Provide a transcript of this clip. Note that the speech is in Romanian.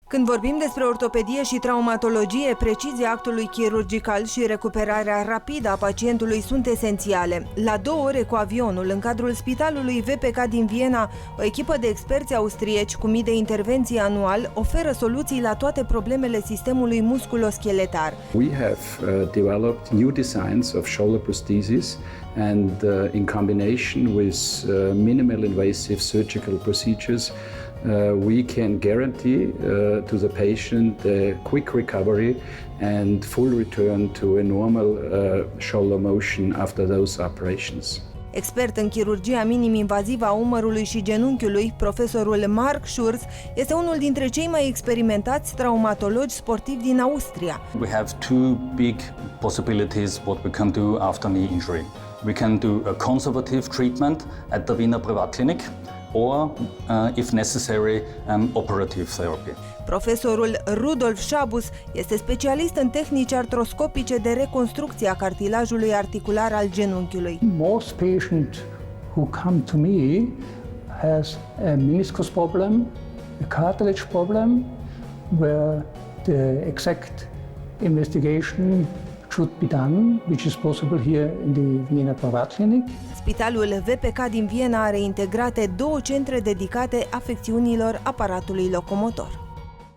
Când vorbim despre ortopedie și traumatologie, precizia actului chirurgical și recuperarea rapidă a pacientului sunt esențiale. La 2 ore cu avionul, în cadrul spitalului VPK din Viena, o echipă de experți austrieci cu mii de intervenții anual oferă soluții la toate problemele sistemului musculoscheletar. We have developed new designs of shoulder prosthesis and in combination with minimal invasive surgical procedures we can guarantee to the patient a quick recovery and full return to a normal shoulder motion after those operations. Expert în chirurgia minim-invazivă a umărului și genunchiului, profesorul Mark Schurz este unul dintre cei mai experimentați traumatologi sportivi din Austria. We have two big possibilities what we can do after knee injury. We can do a conservative treatment at the Wiener Privatklinik or, if necessary, operative therapy. Profesorul Rudolf Schabus este specialist în tehnici artroscopice de reconstrucție a cartilajului articular al genunchiului. Most patients who come to me has a meniscus problem, a cartilage problem, where the exact investigation should be done, which is possible here in the Vienna Privatklinik. Spitalul VPK din Viena are integrate 2 centre dedicate afecțiunilor aparatului locomotor.